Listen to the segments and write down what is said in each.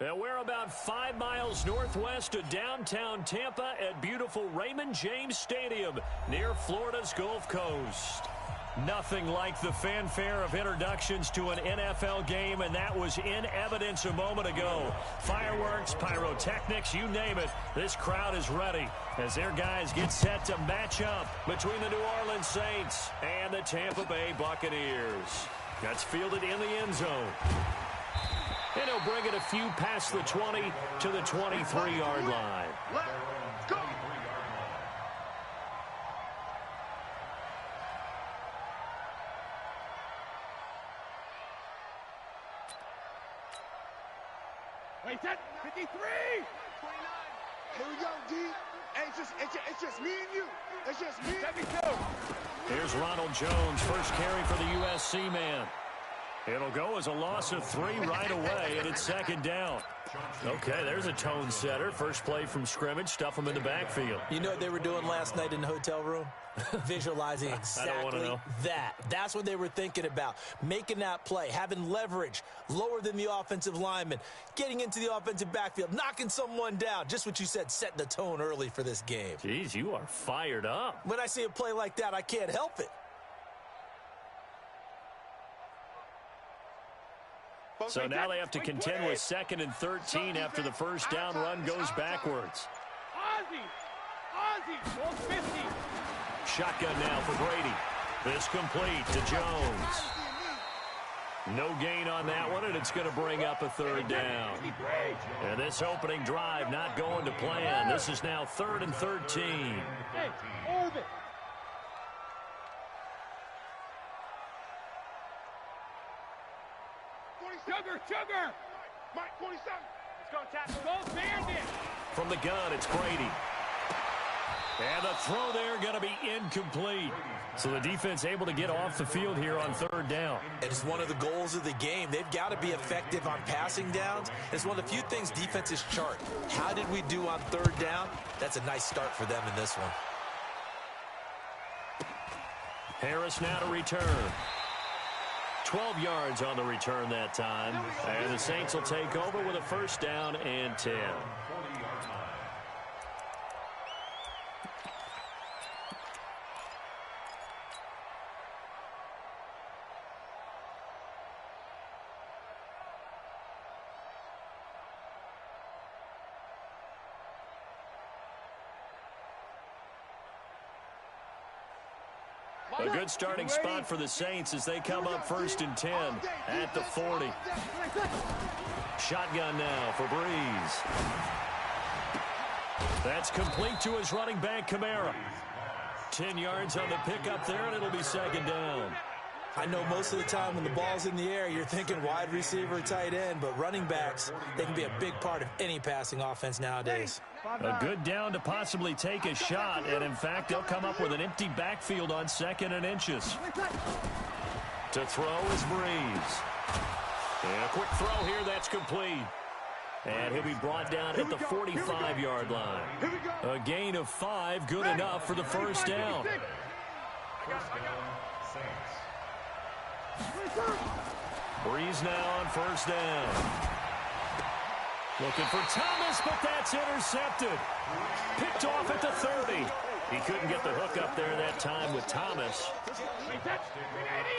And we're about 5 miles northwest of downtown Tampa at beautiful Raymond James Stadium near Florida's Gulf Coast. Nothing like the fanfare of introductions to an NFL game, and that was in evidence a moment ago. Fireworks, pyrotechnics, you name it. This crowd is ready as their guys get set to match up between the New Orleans Saints and the Tampa Bay Buccaneers. That's fielded in the end zone. And he'll bring it a few past the 20 to the 23-yard line. Let's go. Wait, that 53. 29. Here we go, D. Hey, it's just me and you. It's just me. 72. Here's Ronald Jones, first carry for the USC man. It'll go as a loss of 3 right away, and it's second down. Okay, there's a tone setter. First play from scrimmage, stuff them in the backfield. You know what they were doing last night in the hotel room? Visualizing exactly that. That's what they were thinking about. Making that play, having leverage, lower than the offensive lineman, getting into the offensive backfield, knocking someone down. Just what you said, setting the tone early for this game. Jeez, you are fired up. When I see a play like that, I can't help it. So now they have to contend with 2nd and 13 after the first down run goes backwards. Ozzie, 50. Shotgun now for Brady. This complete to Jones. No gain on that one, and it's going to bring up a 3rd down. And this opening drive not going to plan. This is now 3rd and 13. Hey, orbit. Sugar. Mike, 47. Let's go, tackle. Go, Bandit. From the gun, it's Brady. And the throw there going to be incomplete. So the defense able to get off the field here on 3rd down. And it's one of the goals of the game. They've got to be effective on passing downs. It's one of the few things defenses chart. How did we do on 3rd down? That's a nice start for them in this one. Harris now to return. 12 yards on the return that time. And the Saints will take over with a 1st down and 10. A good starting spot for the Saints as they come up 1st and 10 at the 40. Shotgun now for Breeze. That's complete to his running back, Kamara. 10 yards on the pickup there, and it'll be 2nd down. I know most of the time when the ball's in the air, you're thinking wide receiver, tight end, but running backs, they can be a big part of any passing offense nowadays. A good down to possibly take a shot, and in fact, they'll come up with an empty backfield on 2nd and inches. To throw is Breeze. And a quick throw here, that's complete. And he'll be brought down at the 45-yard line. A gain of 5, good enough for the 1st down. Breeze now on 1st down. Looking for Thomas, but that's intercepted. Picked off at the 30. He couldn't get the hook up there that time with Thomas.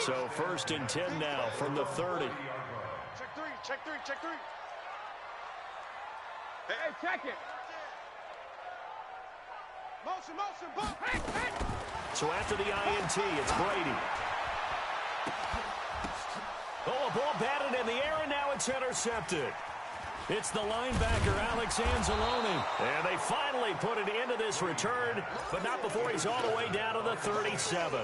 So 1st and 10 now from the 30. Check three. Hey, check it. Motion, boom. Hey. So after the INT, it's Brady. Oh, a ball batted in the air, and now it's intercepted. It's the linebacker, Alex Anzalone. And they finally put it into this return, but not before he's all the way down to the 37.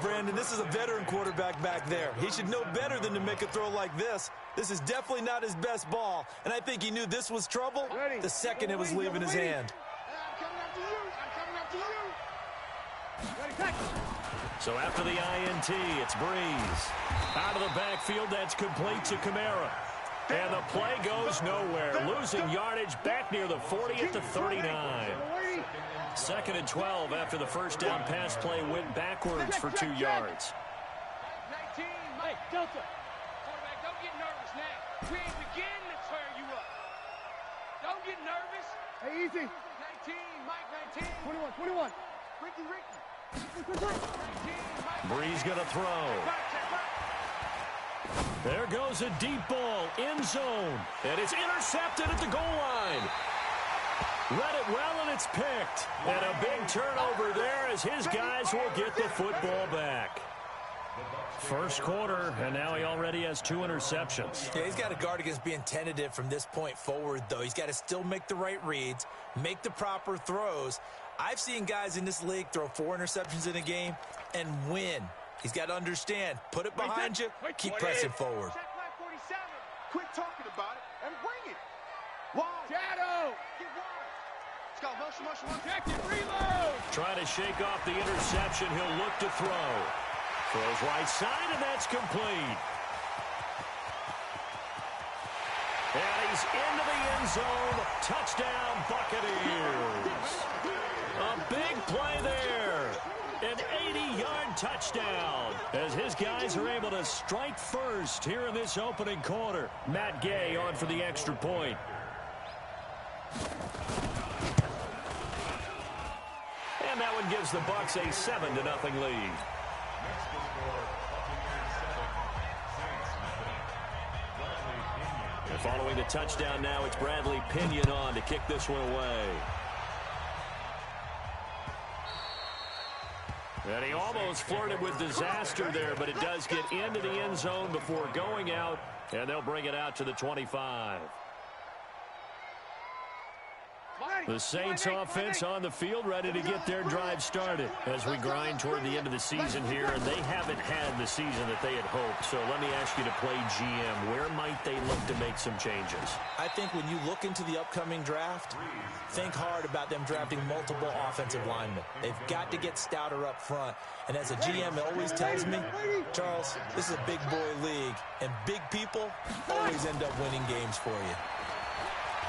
Brandon, this is a veteran quarterback back there. He should know better than to make a throw like this. This is definitely not his best ball, and I think he knew this was trouble the second it was leaving his hand. So after the INT, it's Breeze. Out of the backfield, that's complete to Kamara. And the play goes nowhere. Losing yardage back near the 40 at the 39. 2nd and 12 after the 1st down pass play went backwards for 2 yards. 19. Hey, Delta. Quarterback, don't get nervous now. We ain't begin to turn you up. Don't get nervous. Hey, easy. 19, Mike 19. 21. Ricky. 19, Mike. Breeze going to throw. There goes a deep ball, end zone, and it's intercepted at the goal line. Read it well, and it's picked. And a big turnover there as his guys will get the football back. First quarter, and now he already has 2 interceptions. Yeah, he's got to guard against being tentative from this point forward, though. He's got to still make the right reads, make the proper throws. I've seen guys in this league throw 4 interceptions in a game and win. He's got to understand, put it behind you, keep pressing forward. Check line 47. Quit talking about it and bring it. Wide. Shadow. Get wide. Let's go. Motion. Check it. Reload. Trying to shake off the interception. He'll look to throw. Throws right side, and that's complete. And he's into the end zone. Touchdown, Buccaneers. A big play there. An 80-yard touchdown as his guys are able to strike first here in this opening quarter. Matt Gay on for the extra point. And that one gives the Bucs a 7-0 lead. And following the touchdown now, it's Bradley Pinion on to kick this one away. And he almost flirted with disaster there, but it does get into the end zone before going out, and they'll bring it out to the 25. The Saints offense on the field, ready to get their drive started as we grind toward the end of the season here, and they haven't had the season that they had hoped. So let me ask you to play GM. Where might they look to make some changes? I think when you look into the upcoming draft, think hard about them drafting multiple offensive linemen. They've got to get stouter up front. And as a GM, it always tells me, Charles, this is a big boy league, and big people always end up winning games for you.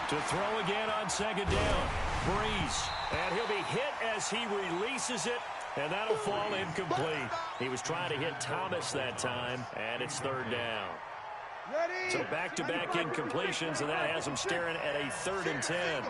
To throw again on second down. Breeze. And he'll be hit as he releases it, and that'll fall incomplete. He was trying to hit Thomas that time, and it's third down. So back-to-back incompletions, and that has him staring at a 3rd and 10.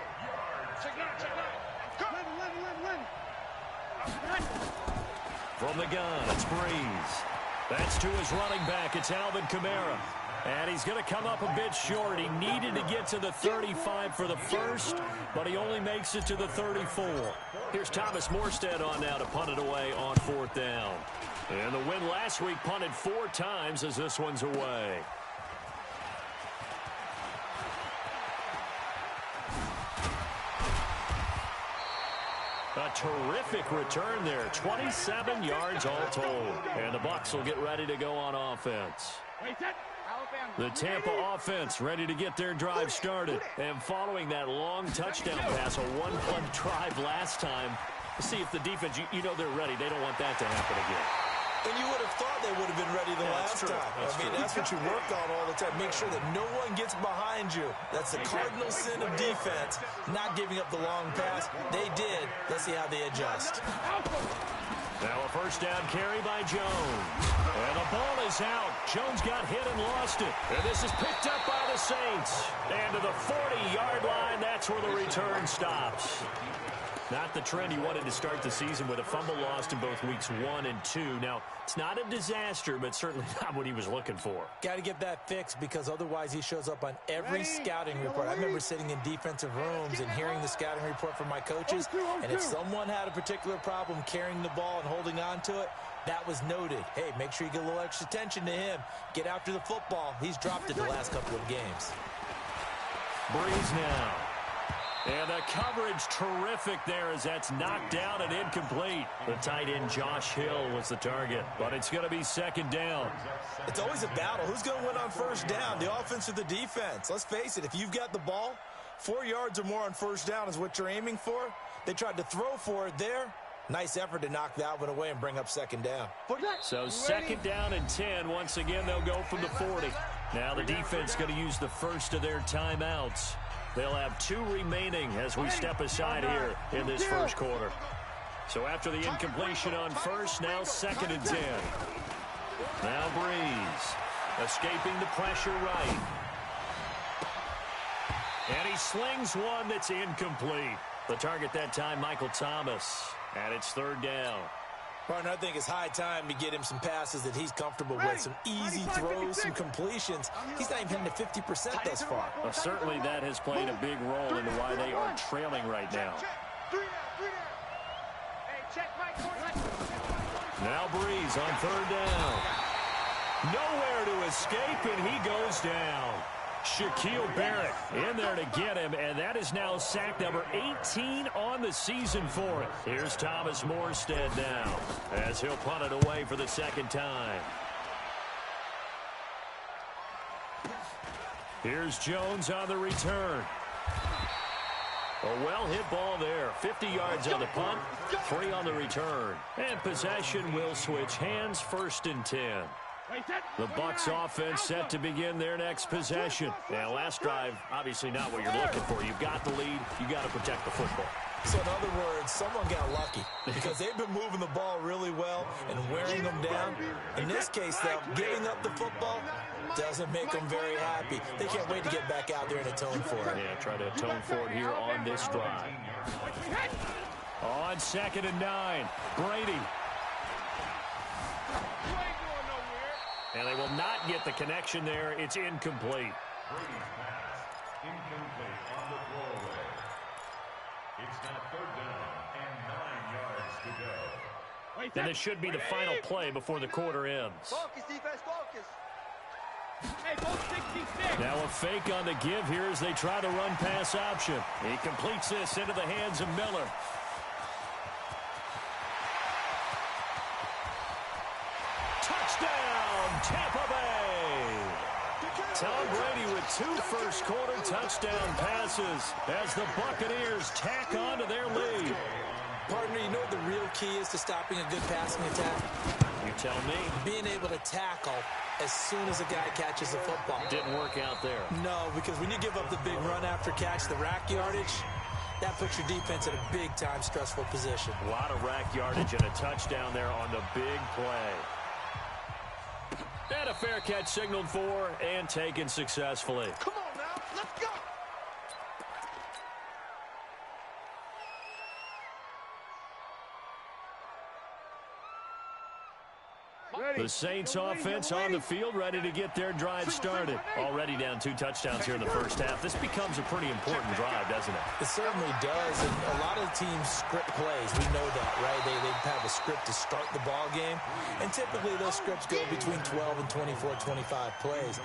From the gun, it's Breeze. That's to his running back. It's Alvin Kamara. And he's going to come up a bit short. He needed to get to the 35 for the first, but he only makes it to the 34. Here's Thomas Morstead on now to punt it away on 4th down. And the win last week punted 4 times as this one's away. A terrific return there. 27 yards all told. And the Bucs will get ready to go on offense. The Tampa offense ready to get their drive started. And following that long touchdown pass, a 1-play drive last time, see if the defense, you know they're ready. They don't want that to happen again. And you would have thought they would have been ready the last time. That's what you work on all the time. Make sure that no one gets behind you. That's the cardinal sin of defense, not giving up the long pass. They did. Let's see how they adjust. Now a first down carry by Jones. And the ball is out. Jones got hit and lost it. And this is picked up by the Saints. And to the 40-yard line, that's where the return stops. Not the trend he wanted to start the season with, a fumble lost in both weeks 1 and 2. Now, it's not a disaster, but certainly not what he was looking for. Got to get that fixed because otherwise he shows up on every scouting report. I remember sitting in defensive rooms and hearing the scouting report from my coaches, and if someone had a particular problem carrying the ball and holding on to it, that was noted. Hey, make sure you get a little extra attention to him. Get after the football. He's dropped it the last couple of games. Breeze now. And the coverage terrific there as that's knocked down and incomplete. The tight end Josh Hill was the target, but it's going to be second down. It's always a battle. Who's going to win on first down, the offense or the defense? Let's face it, if you've got the ball, 4 yards or more on first down is what you're aiming for. They tried to throw for it there. Nice effort to knock that one away and bring up second down. So second down and 10. Once again, they'll go from the 40. Now the defense going to use the first of their timeouts. They'll have 2 remaining as we step aside here in this first quarter. So after the incompletion on first, now second and 10. Now Breeze escaping the pressure right. And he slings one that's incomplete. The target that time, Michael Thomas. And it's third down. Partner, I think it's high time to get him some passes that he's comfortable with. Some easy throws, some completions. He's not even hitting the 50% thus far. Well, certainly that has played a big role into why they are trailing right now. Now Breeze on third down. Nowhere to escape, and he goes down. Shaquille Barrett in there to get him, and that is now sack number 18 on the season for it. Here's Thomas Morstead now as he'll punt it away for the second time. Here's Jones on the return. A well-hit ball there. 50 yards on the punt, 3 on the return. And possession will switch hands, 1st and 10. The Bucs offense set to begin their next possession. Now, last drive, obviously not what you're looking for. You've got the lead. You've got to protect the football. So, in other words, someone got lucky because they've been moving the ball really well and wearing them down. In this case, though, giving up the football doesn't make them very happy. They can't wait to get back out there and atone for it. Yeah, try to atone for it here on this drive. On 2nd and 9, Brady. And they will not get the connection there. It's incomplete. Brady's pass. Incomplete on the throwaway. It's now 3rd down and 9 yards to go. And it should be the final play before the quarter ends. Focus, defense, focus. Hey, go 66. Now a fake on the give here as they try to run pass option. He completes this into the hands of Miller. Touchdown, Tampa Bay. Tom Brady with 2 first-quarter touchdown passes as the Buccaneers tack on to their lead. Partner, you know what the real key is to stopping a good passing attack? You tell me. Being able to tackle as soon as a guy catches the football. Didn't work out there. No, because when you give up the big run after catch, the rack yardage, that puts your defense in a big-time stressful position. A lot of rack yardage and a touchdown there on the big play. And a fair catch signaled for and taken successfully. Come on now, let's go. The Saints offense on the field, ready to get their drive started. Already down 2 touchdowns here in the first half. This becomes a pretty important drive, doesn't it? It certainly does, and a lot of teams script plays. We know that, right? They have a script to start the ball game, and typically those scripts go between 12 and 24, 25 plays.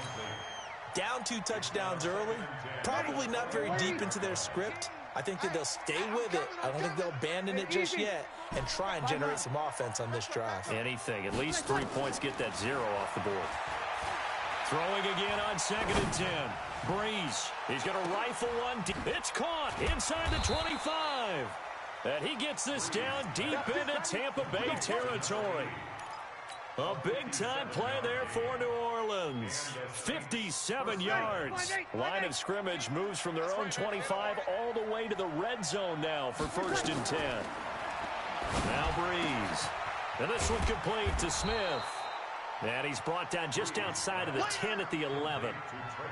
Down 2 touchdowns early, probably not very deep into their script. I think that they'll stay with it. I don't think they'll abandon it just yet and try and generate some offense on this drive. Anything. At least 3 points, get that 0 off the board. Throwing again on 2nd and 10. Breeze. He's going to rifle one. It's caught inside the 25. And he gets this down deep into Tampa Bay territory. A big-time play there for New Orleans. 57 yards. Line of scrimmage moves from their own 25 all the way to the red zone now for 1st and 10. Now Breeze. And this one complete to Smith. And he's brought down just outside of the 10 at the 11.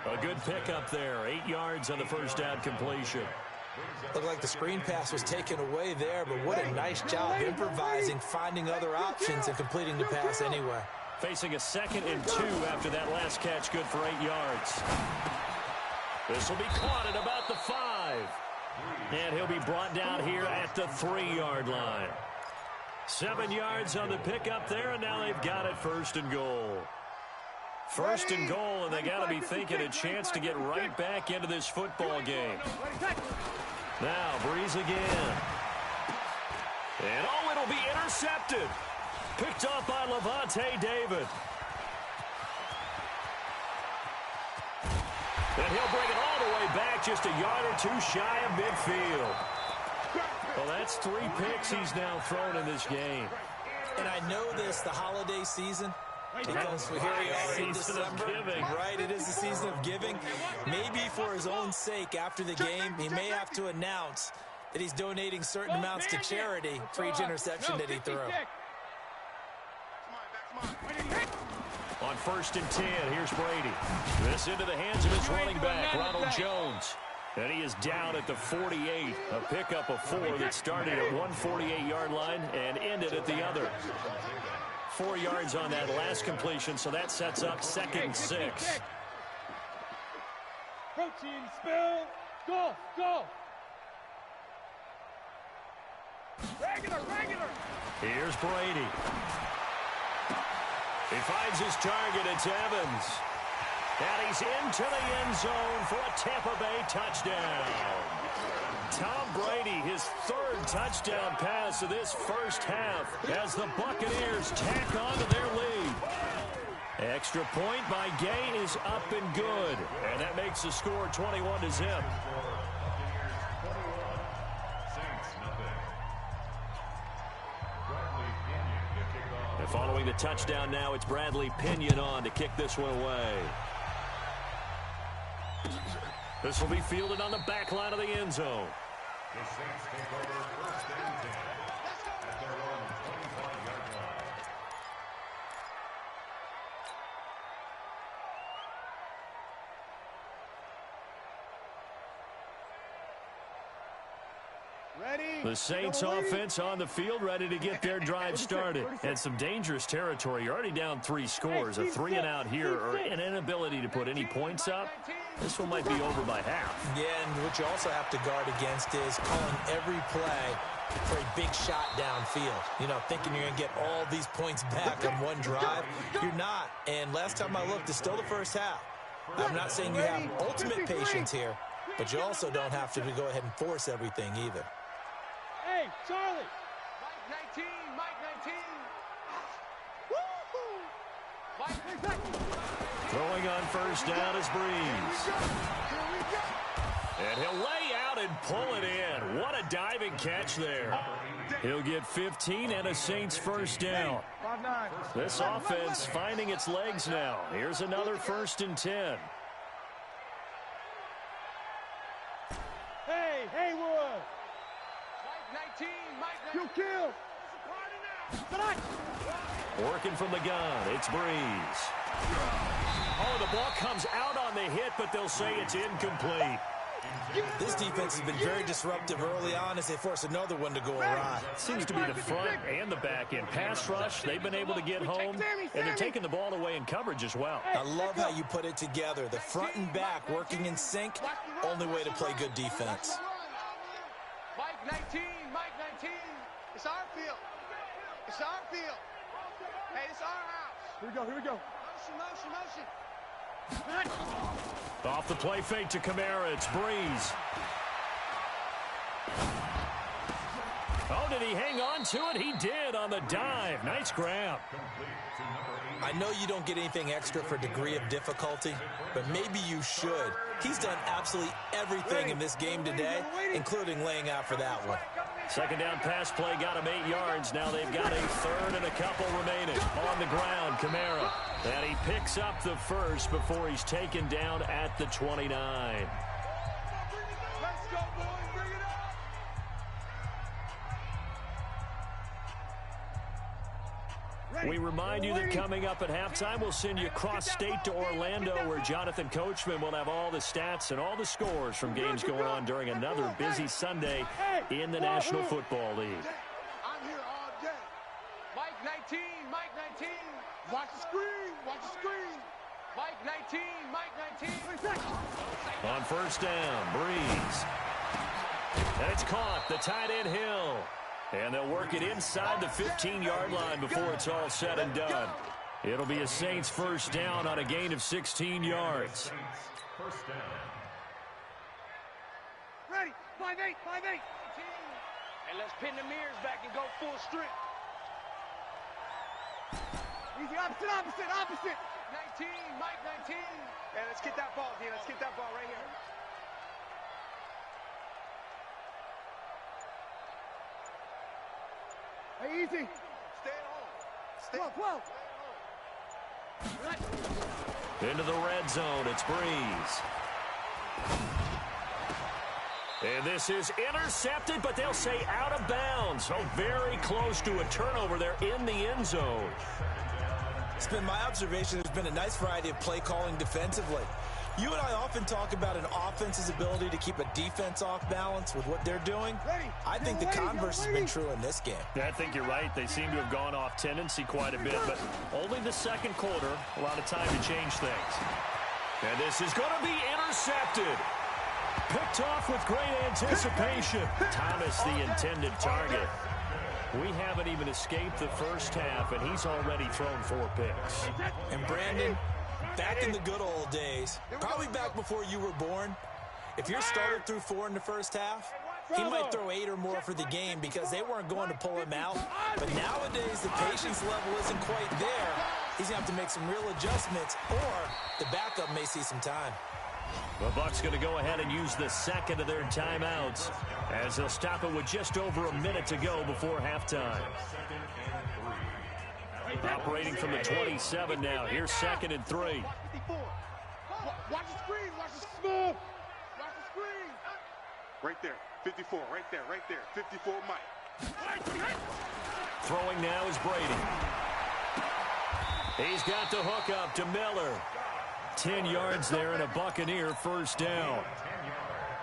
A good pickup there. 8 yards on the first down completion. Looked like the screen pass was taken away there, but what a nice job improvising, finding other options, and completing the pass anyway. Facing a 2nd and 2 after that last catch, good for 8 yards. This will be caught at about the 5. And he'll be brought down here at the 3-yard line. 7 yards on the pickup there, and now they've got it 1st and goal. 1st and goal, and they got to be thinking a chance to get right back into this football game. Now, Breeze again. And oh, it'll be intercepted. Picked off by Levante David. And he'll bring it all the way back, just a yard or 2 shy of midfield. Well, that's 3 picks he's now thrown in this game. And I know this, the holiday season, because here we are in December, right? It is the season of giving. Maybe for his own sake, after the game, he may have to announce that he's donating certain amounts to charity for each interception that he threw. On 1st and 10, here's Brady. This into the hands of his running back, Ronald Jones. And he is down at the 48. A pickup of 4 that started at 148-yard line and ended at the other. 4 yards on that last completion, so that sets up 2nd and 6. Protein spill. Go. Regular. Here's Brady. He finds his target. It's Evans. And he's into the end zone for a Tampa Bay touchdown. Tom Brady, his 3rd touchdown pass of this first half as the Buccaneers tack on to their lead. Extra point by Gay is up and good. And that makes the score 21-0. And following the touchdown now, it's Bradley Pinion on to kick this one away. This will be fielded on the back line of the end zone. The Saints take over 1st and 10 at their own 25-yard line. The Saints offense on the field, ready to get their drive started. And some dangerous territory. You're already down 3 scores. A 3-and-out here or an inability to put any points up. This one might be over by half. Yeah, and what you also have to guard against is calling every play for a big shot downfield. You know, thinking you're going to get all these points back on one drive. You're not. And last time I looked, it's still the first half. I'm not saying you have ultimate patience here, but you also don't have to go ahead and force everything either. Hey, Charlie. Mike 19. Throwing on first down is Breeze. And he'll lay out and pull it in. What a diving catch there. He'll get 15 and a Saints first down. This offense finding its legs now. Here's another 1st and 10. Hey, Haywood. You kill. Working from the gun, it's Breeze. Oh, the ball comes out on the hit, but they'll say it's incomplete. This defense has been very disruptive early on as they force another one to go awry. Seems to be the front and the back end. Pass rush, they've been able to get home, and they're taking the ball away in coverage as well. I love how you put it together. The front and back working in sync, only way to play good defense. Mike 19. It's our field. Hey, it's our house. Here we go. Motion. Off the play fake to Kamara, it's Breeze. Oh, did he hang on to it? He did on the dive. Nice grab. I know you don't get anything extra for degree of difficulty, but maybe you should. He's done absolutely everything in this game today, including laying out for that one. Second down pass play got him 8 yards. Now they've got a 3rd and a couple remaining. On the ground, Kamara. And he picks up the first before he's taken down at the 29. Let's go, boys. Bring it up. We remind you that coming up at halftime, we'll send you cross-state to Orlando, where Jonathan Coachman will have all the stats and all the scores from games going on during another busy Sunday in the National Football League. I'm here all day. Mike 19. Watch the screen. Mike 19. On first down, Breeze. And it's caught. The tight end Hill. And they'll work it inside the 15-yard line before it's all said and done. It'll be a Saints first down on a gain of 16 yards. First down. Ready. 5-8. And let's pin the mirrors back and go full strength. Easy, opposite. 19, Mike 19. Hey, let's get that ball, D. Let's get that ball right here. Hey, easy. Stay at home. 12. Into the red zone, it's Breeze. And this is intercepted, but they'll say out of bounds. So very close to a turnover there in the end zone. It's been my observation there's been a nice variety of play calling defensively. You and I often talk about an offense's ability to keep a defense off balance with what they're doing. I think the converse has been true in this game. Yeah, I think you're right. They seem to have gone off tendency quite a bit, but only the second quarter, a lot of time to change things. And this is going to be intercepted. Picked off with great anticipation. Thomas, the intended target. We haven't even escaped the first half, and he's already thrown 4 picks. And Brandon, back in the good old days, probably back before you were born, if your starter threw 4 in the first half, he might throw 8 or more for the game because they weren't going to pull him out. But nowadays, the patience level isn't quite there. He's going to have to make some real adjustments, or the backup may see some time. The Bucs going to go ahead and use the second of their timeouts as they'll stop it with just over a minute to go before halftime. Operating from the 27 now. Here's 2nd and 3. Watch the screen. Watch the screen. Watch the screen. Right there. 54. Right there. 54 Mike. Throwing now is Brady. He's got the hook up to Miller. 10 yards there and a Buccaneer first down.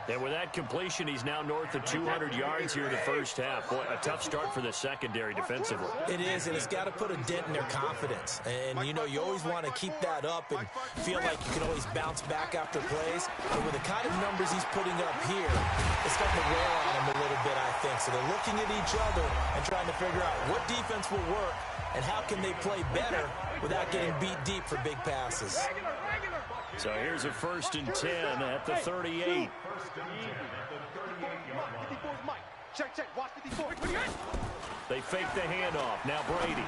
And with that completion, he's now north of 200 yards here in the first half. Boy, a tough start for the secondary defensively. It is, and it's got to put a dent in their confidence. And, you know, you always want to keep that up and feel like you can always bounce back after plays. But with the kind of numbers he's putting up here, it's got to wear on him a little bit, I think. So they're looking at each other and trying to figure out what defense will work and how can they play better without getting beat deep for big passes. So here's a 1st and 10 at the 38. Check. Watch 54. They fake the handoff. Now Brady.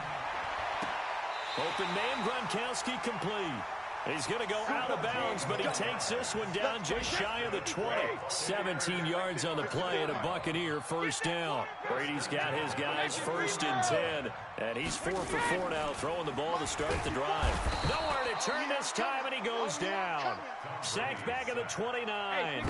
Open man, Gronkowski complete. He's going to go out of bounds, but he takes this one down just shy of the 20. 17 yards on the play and a Buccaneer first down. Brady's got his guys 1st and 10, and he's 4 for 4 now, throwing the ball to start the drive. Nowhere to turn this time, and he goes down. Sacked back at the 29.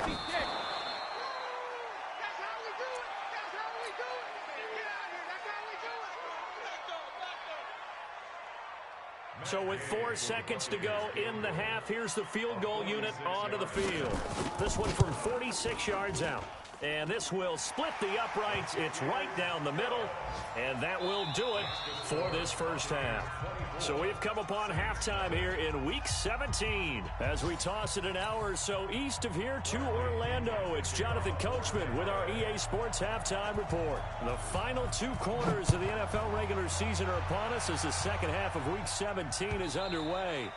So with 4 seconds to go in the half, here's the field goal unit onto the field. This one from 46 yards out. And this will split the uprights. It's right down the middle. And that will do it for this first half. So we've come upon halftime here in Week 17. As we toss it an hour or so east of here to Orlando, it's Jonathan Coachman with our EA Sports Halftime Report. The final 2 quarters of the NFL regular season are upon us as the second half of Week 17 is underway.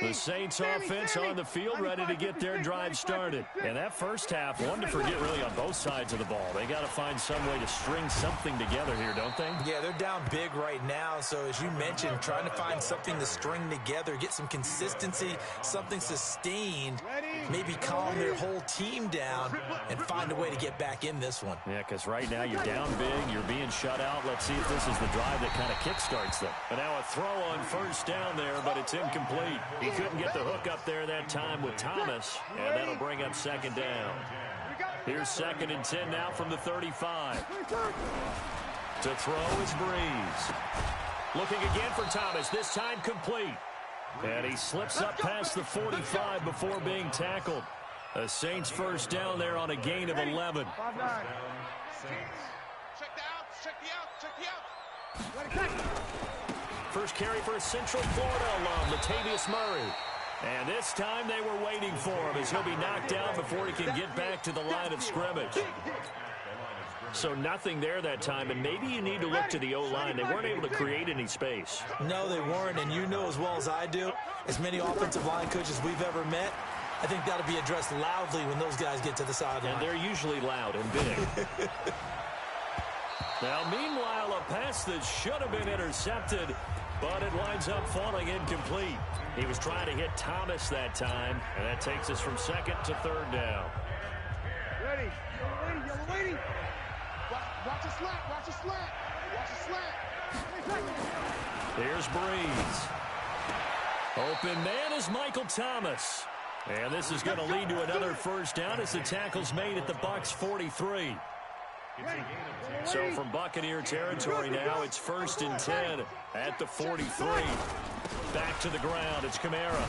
The Saints offense on the field ready to get their drive started. And that first half, one to forget really on both sides of the ball. They got to find some way to string something together here, don't they? Yeah, they're down big right now. So as you mentioned, trying to find something to string together, get some consistency, something sustained, maybe calm their whole team down and find a way to get back in this one. Yeah, because right now you're down big, you're being shut out. Let's see if this is the drive that kind of kickstarts them. And now a throw on first down there, but it's incomplete. He couldn't get the hook up there that time with Thomas, and that'll bring up 2nd down. Here's 2nd and 10 now from the 35. To throw is Breeze. Looking again for Thomas, this time complete. And he slips up past the 45 before being tackled. The Saints first down there on a gain of 11. First carry for a Central Florida alum, Latavius Murray. And this time they were waiting for him as he'll be knocked down before he can get back to the line of scrimmage. So nothing there that time, and maybe you need to look to the O-line. They weren't able to create any space. No, they weren't, and you know as well as I do, as many offensive line coaches we've ever met, I think that'll be addressed loudly when those guys get to the sideline. And they're usually loud and big. Now, meanwhile, a pass that should have been intercepted, but it winds up falling incomplete. He was trying to hit Thomas that time, and that takes us from 2nd to 3rd down. Ready. Yellow lady. Watch a slant. Watch a slant. Watch a slant. Here's Breeze. Open man is Michael Thomas. And this is going to lead to another first down as the tackle's made at the Bucs 43. So from Buccaneer territory now, it's 1st and 10 at the 43. Back to the ground. It's Kamara.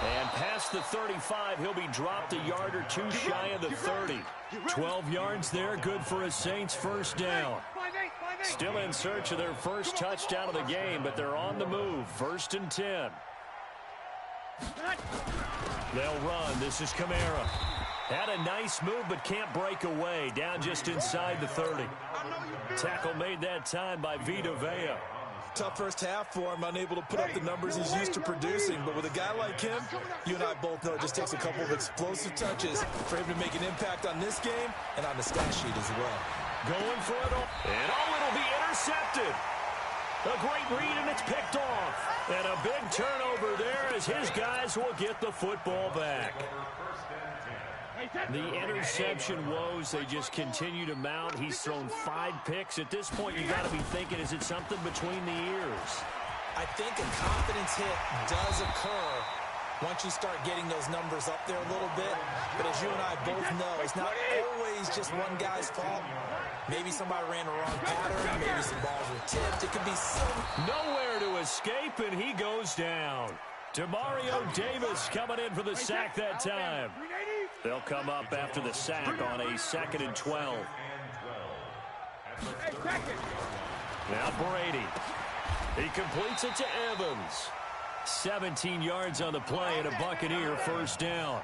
And past the 35, he'll be dropped a yard or two shy of the 30. 12 yards there, good for a Saints first down. Still in search of their first touchdown of the game, but they're on the move. 1st and 10. They'll run. This is Kamara. Had a nice move, but can't break away. Down just inside the 30. Tackle made that time by Vita Vea. Tough first half for him, unable to put up the numbers he's used to producing. But with a guy like him, you and I both know it just takes a couple of explosive touches for him to make an impact on this game and on the stat sheet as well. Going for it all. And it'll be intercepted. A great read, and it's picked off. And a big turnover there as his guys will get the football back. The interception woes, they just continue to mount. He's thrown 5 picks. At this point, you got to be thinking, is it something between the ears? I think a confidence hit does occur once you start getting those numbers up there a little bit. But as you and I both know, it's not always just one guy's fault. Maybe somebody ran the wrong pattern. Maybe some balls were tipped. It could be some... Nowhere to escape, and he goes down. Demario Davis coming in for the sack that time. They'll come up after the sack on a 2nd and 12. Now Brady. He completes it to Evans. 17 yards on the play and a Buccaneer first down.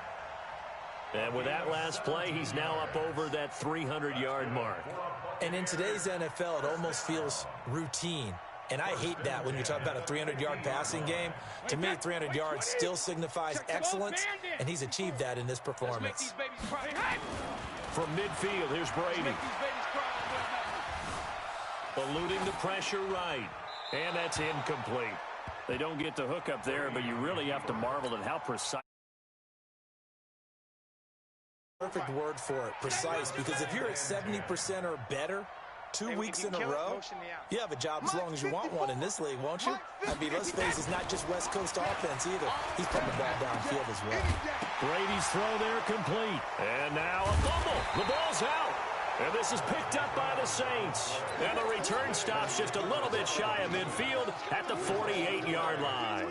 And with that last play, he's now up over that 300-yard mark. And in today's NFL, it almost feels routine. And I hate that when you talk about a 300-yard passing game. To me, 300 yards still signifies excellence, and he's achieved that in this performance. From midfield, here's Brady. Eluding the pressure right. And that's incomplete. They don't get the hook up there, but you really have to marvel at how precise. Perfect word for it, precise, because if you're at 70% or better 2 weeks in a row, you have a job as long as you want one in this league, won't you? I mean, let's face it, it's not just West Coast offense either. He's putting the ball downfield as well. Brady's throw there complete. And now a fumble. The ball's out. And this is picked up by the Saints. And the return stops just a little bit shy of midfield at the 48-yard line.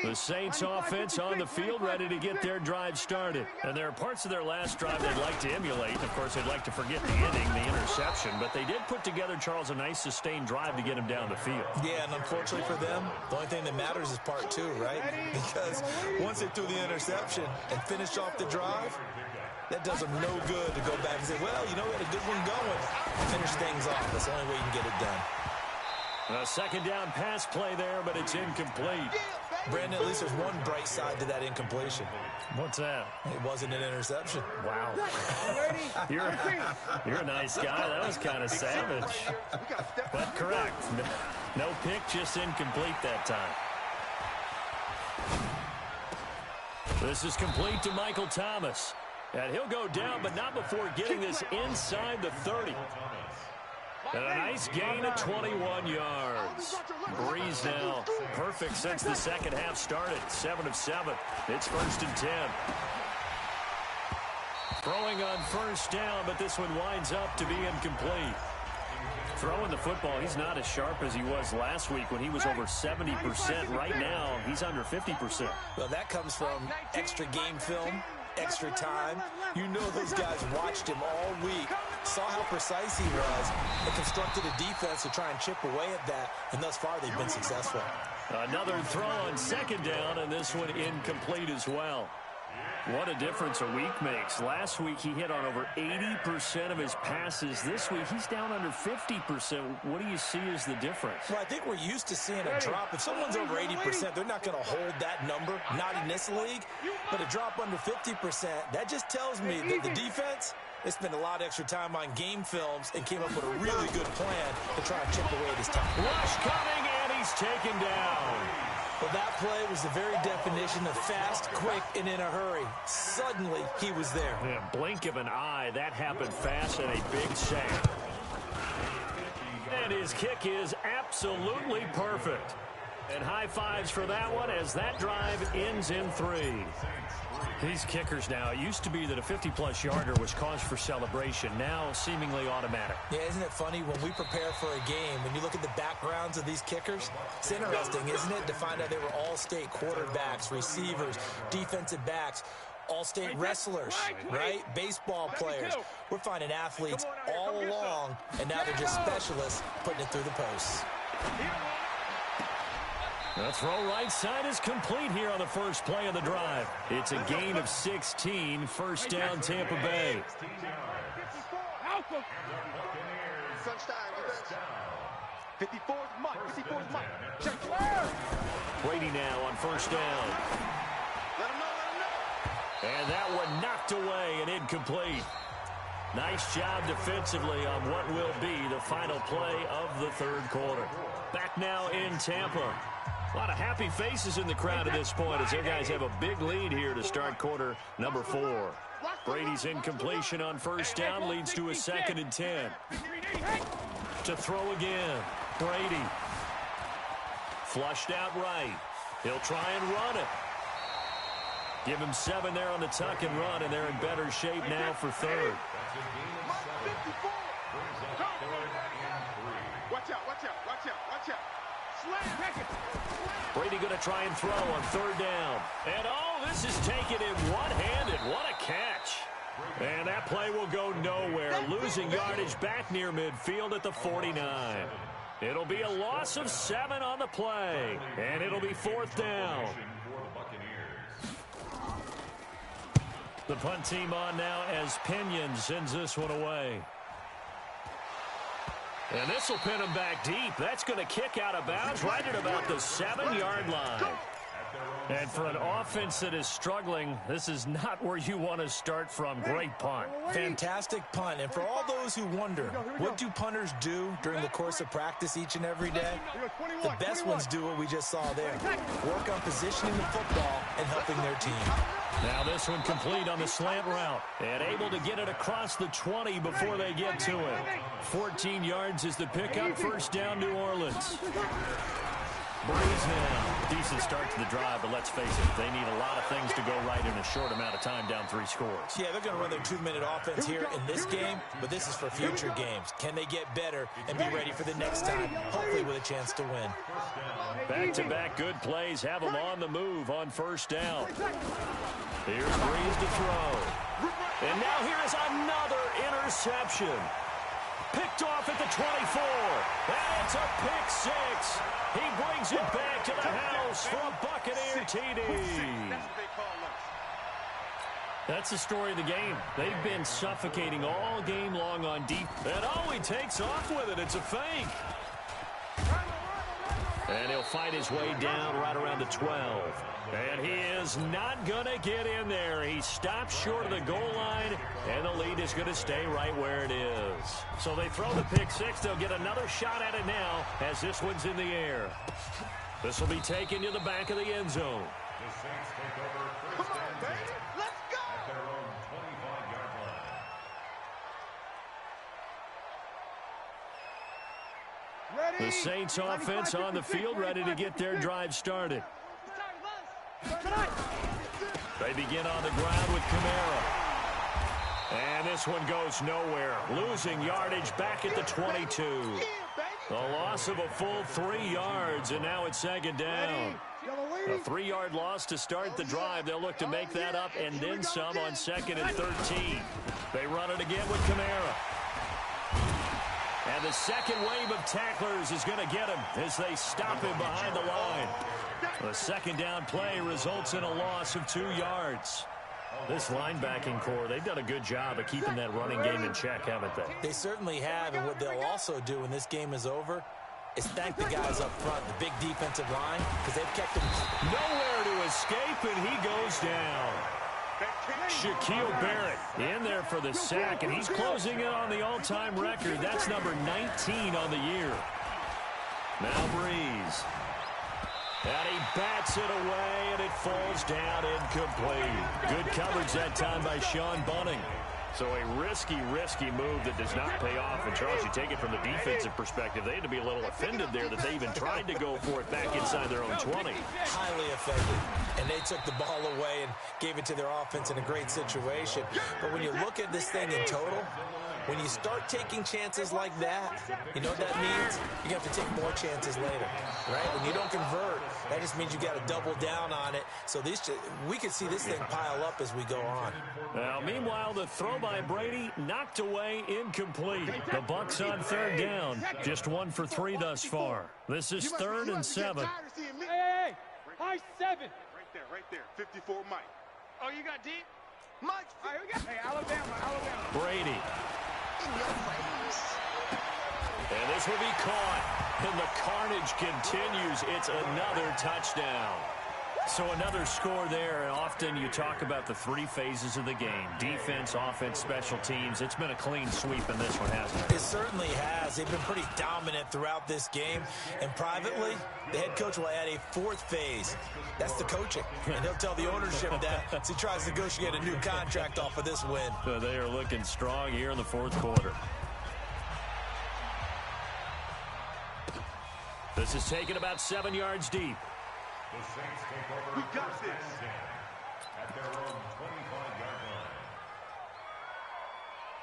The Saints offense on the field, ready to get their drive started. And there are parts of their last drive they'd like to emulate. Of course, they'd like to forget the ending, the interception. But they did put together, Charles, a nice sustained drive to get him down the field. Yeah, and unfortunately for them, the only thing that matters is part 2, right? Because once they threw the interception and finished off the drive, that does them no good to go back and say, well, you know, we had a good one going. Finish things off. That's the only way you can get it done. A second down pass play there, but it's incomplete. Brandon, at least there's one bright side to that incompletion. What's that? It wasn't an interception. Wow. You're a nice guy. That was kind of savage. But correct. No pick, just incomplete that time. This is complete to Michael Thomas. And he'll go down, but not before getting this inside the 30. And a nice gain of 21 yards. Breeze now perfect since the second half started. 7 of 7. It's 1st and 10. Throwing on first down, but this one winds up to be incomplete. Throwing the football, he's not as sharp as he was last week when he was over 70%. Right now, he's under 50%. Well, that comes from extra game film, extra time. You know those guys watched him all week, saw how precise he was, and constructed a defense to try and chip away at that, and thus far they've been successful. Another throw on second down, and this one incomplete as well. What a difference a week makes. Last week he hit on over 80% of his passes. This week he's down under 50%. What do you see as the difference? Well, I think we're used to seeing a drop. If someone's over 80%, they're not going to hold that number, not in this league. But a drop under 50%, that just tells me that the defense, they spent a lot of extra time on game films and came up with a really good plan to try and chip away at his time. Rush coming, and he's taken down. Well, that play was the very definition of fast, quick, and in a hurry. Suddenly, he was there. Yeah, blink of an eye, that happened fast and a big sack. And his kick is absolutely perfect. And high fives for that one as that drive ends in 3. These kickers now, it used to be that a 50-plus yarder was cause for celebration. Now seemingly automatic. Yeah, isn't it funny when we prepare for a game, when you look at the backgrounds of these kickers, it's interesting, isn't it, to find out they were all-state quarterbacks, receivers, defensive backs, all-state wrestlers, right? Baseball players. We're finding athletes all along, and now they're just specialists putting it through the posts. The throw right side is complete here on the first play of the drive. It's a gain of 16, first down Tampa Bay. Sunshine, 54's Mike, 54's Mike. Check. Brady now on first down. Let him know. And that one knocked away and incomplete. Nice job defensively on what will be the final play of the third quarter. Back now in Tampa. A lot of happy faces in the crowd at this point as their guys have a big lead here to start quarter number 4. Brady's incompletion on first down leads to a 2nd and 10. To throw again. Brady. Flushed out right. He'll try and run it. Give him 7 there on the tuck and run, and they're in better shape now for third. Watch out, watch out, watch out, watch out. Brady going to try and throw on third down. And oh, this is taken in one-handed. What a catch. And that play will go nowhere. Losing yardage back near midfield at the 49. It'll be a loss of 7 on the play. And it'll be 4th down. The punt team on now as Pinion sends this one away. And this will pin him back deep. That's going to kick out of bounds right at about the 7-yard line. And for an offense that is struggling, this is not where you want to start from. Great punt. Fantastic punt. And for all those who wonder, what do punters do during the course of practice each and every day? The best ones do what we just saw there. Work on positioning the football and helping their team. Now this one complete on the slant route. And able to get it across the 20 before they get to it. 14 yards is the pickup. First down, New Orleans. Breeze now. Decent start to the drive, but let's face it, they need a lot of things to go right in a short amount of time, down 3 scores. Yeah, they're going to run their 2-minute offense here in this game, but this is for future games. Can they get better and be ready for the next time, hopefully with a chance to win? Back-to-back good plays have them on the move on first down. Here's Breeze to throw. And now here's another interception. Picked off at the 24. And it's a pick 6. He brings it back to the house for a Buccaneer TD. That's the story of the game. They've been suffocating all game long on deep. And oh, he takes off with it. It's a fake. And he'll fight his way down right around the 12. And he is not going to get in there. He stops short of the goal line, and the lead is going to stay right where it is. So they throw the pick 6. They'll get another shot at it now as this one's in the air. This will be taken to the back of the end zone. The Saints take over first and 10 at their own 25-yard line. The Saints offense on the field, ready to get their drive started. They begin on the ground with Kamara. And this one goes nowhere. Losing yardage back at the 22. A loss of a full 3 yards, and now it's 2nd down. A 3-yard loss to start the drive. They'll look to make that up and then some on 2nd and 13. They run it again with Kamara. And the second wave of tacklers is going to get him as they stop him behind the line. The 2nd down play results in a loss of 2 yards. This linebacking core, they've done a good job of keeping that running game in check, haven't they? They certainly have, and what they'll also do when this game is over is thank the guys up front, the big defensive line, because they've kept them nowhere to escape, and he goes down. Shaquille Barrett in there for the sack, and he's closing in on the all-time record. That's number 19 on the year. Now Breeze. And he bats it away, and it falls down incomplete. Good coverage that time by Sean Bunting. So a risky move that does not pay off. And, Charles, you take it from the defensive perspective, they had to be a little offended there that they even tried to go for it back inside their own 20. Highly offended. And they took the ball away and gave it to their offense in a great situation. But when you look at this thing in total, when you start taking chances like that, you know what that means? You have to take more chances later, right? When you don't convert, that just means you got to double down on it. So we could see this thing pile up as we go on. Now, meanwhile, the throw by Brady knocked away, incomplete. The Bucs on third down, just 1 for 3 thus far. This is 3rd and 7. Hey, high 7. Right there, 54 Mike. Oh, you got deep? Mike. All right, we got. Hey, Alabama. Brady. And this will be caught. And the carnage continues. It's another touchdown. So another score there. And often you talk about the 3 phases of the game. Defense, offense, special teams. It's been a clean sweep in this one, hasn't it? It certainly has. They've been pretty dominant throughout this game. And privately, the head coach will add a 4th phase. That's the coaching. And he'll tell the ownership that as he tries to negotiate a new contract off of this win. So they are looking strong here in the 4th quarter. This is taken about 7 yards deep. The Saints take over. We got this. At their own 25-yard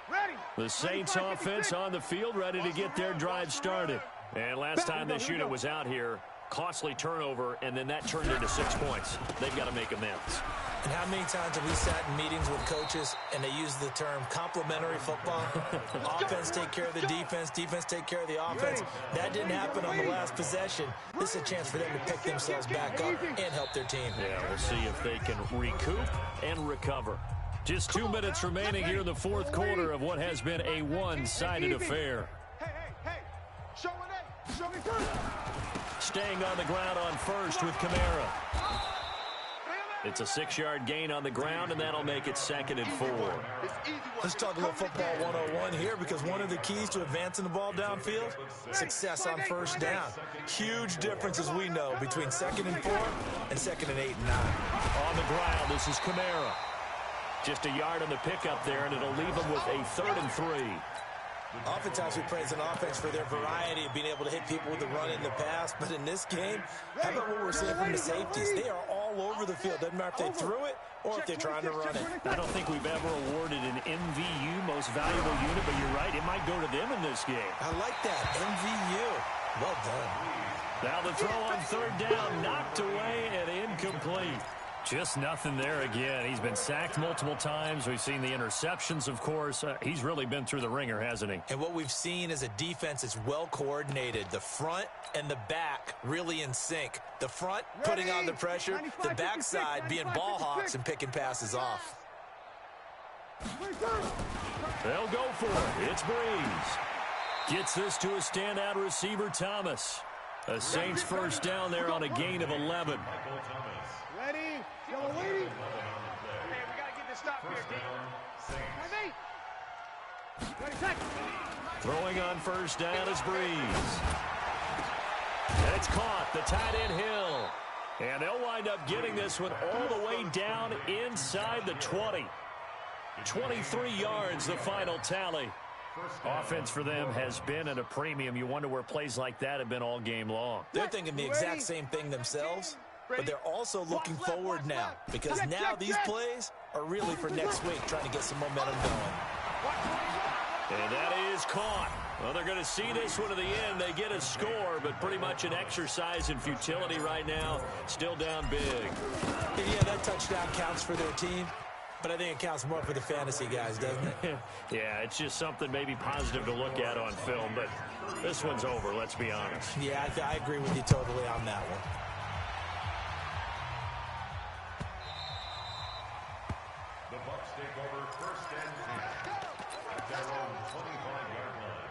line. Ready. The Saints offense on the field, ready to get their drive started. And last time this unit was out here, costly turnover, and then that turned into 6 points. They've got to make amends. And how many times have we sat in meetings with coaches and they use the term complementary football? Offense take care of the defense, defense take care of the offense. That didn't happen on the last possession. This is a chance for them to pick themselves back up and help their team. Yeah, we'll see if they can recoup and recover. Just 2 minutes remaining here in the 4th quarter of what has been a one-sided affair. Hey. Show me first. Staying on the ground on first with Kamara. It's a 6-yard gain on the ground, and that'll make it 2nd and 4. Let's talk a little football 101 here, because one of the keys to advancing the ball downfield, success on first down. Huge difference, as we know, between 2nd and 4 and 2nd and 8 and 9. On the ground, this is Kamara. Just a yard on the pickup there, and it'll leave him with a 3rd and 3. Oftentimes we praise an offense for their variety of being able to hit people with the run in the pass, but in this game, how about what we're seeing from the safeties? They are all over the field. Doesn't matter if they threw it or if they're trying to run it. I don't think we've ever awarded an MVU, most valuable unit, but you're right, it might go to them in this game. I like that, MVU. Well done. Now the throw on 3rd down, knocked away and incomplete. Just nothing there again. He's been sacked multiple times. We've seen the interceptions, of course. He's really been through the ringer, hasn't he? And what we've seen is a defense that's well coordinated. The front and the back really in sync. The front putting on the pressure, the backside being ball hawks and picking passes off. They'll go for it. It's Breeze. Gets this to a standout receiver, Thomas. A Saints first down there on a gain of 11. Ready. Yellow lady. Hey, we got to get this stop here, D. Ready, set. Throwing on first down is Breeze. And it's caught. The tight end Hill. And they'll wind up getting this one all the way down inside the 20. 23 yards, the final tally. Offense for them has been at a premium. You wonder where plays like that have been all game long. They're thinking the exact same thing themselves, but they're also looking forward now, because now these plays are really for next week, trying to get some momentum going. And that is caught. Well, they're going to see this one to the end. They get a score, but pretty much an exercise in futility right now. Still down big. And yeah, that touchdown counts for their team, but I think it counts more for the fantasy guys, doesn't it? Yeah, it's just something maybe positive to look at on film, but this one's over, let's be honest. Yeah, I agree with you totally on that one. The Bucs take over 1st and 10 at their own 25-yard line.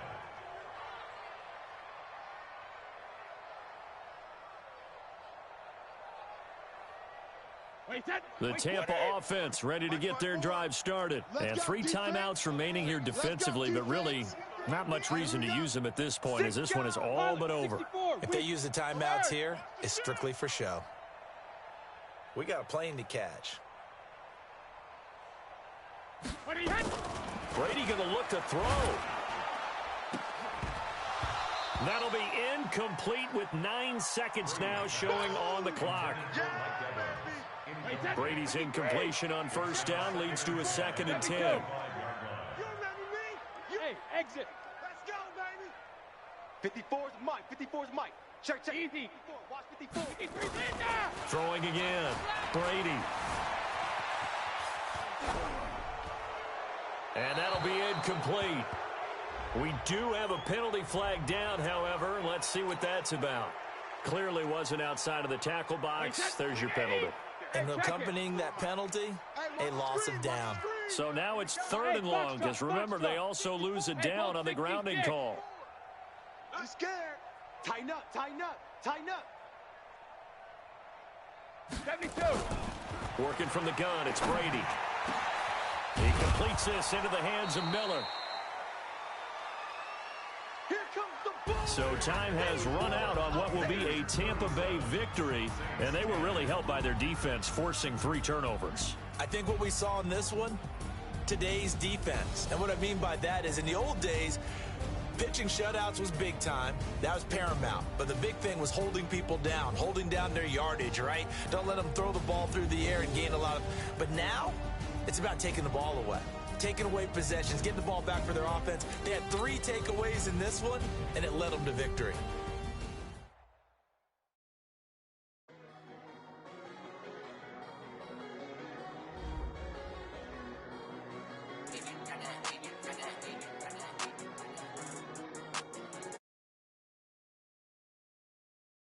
The Tampa offense ready to get their drive started. And 3 timeouts remaining here defensively, but really not much reason to use them at this point, as this one is all but over. If they use the timeouts here, it's strictly for show. We got a plane to catch. What are you Brady going to look to throw. That'll be incomplete with 9 seconds now showing on the clock. Brady's incompletion on first down leads to a 2nd and 10. You remember me? Hey, exit. Let's go, baby. 54 is Mike. 54 is Mike. Check. Easy. 54. Watch 54. 53's in there. Throwing again. Brady. And that'll be incomplete. We do have a penalty flag down, however. Let's see what that's about. Clearly wasn't outside of the tackle box. There's your penalty. And accompanying that penalty, a loss of down. So now it's 3rd and long, because remember, they also lose a down on the grounding call. I'm scared. Tighten up. 72. Working from the gun, it's Brady. He completes this into the hands of Miller. Here comes the ball. So time has run out on what will be a Tampa Bay victory, and they were really helped by their defense, forcing 3 turnovers. I think what we saw in this one, today's defense. And what I mean by that is in the old days, pitching shutouts was big time. That was paramount. But the big thing was holding people down, holding down their yardage, right? Don't let them throw the ball through the air and gain a lot of... But now, it's about taking the ball away. Taking away possessions, getting the ball back for their offense. They had 3 takeaways in this one, and it led them to victory.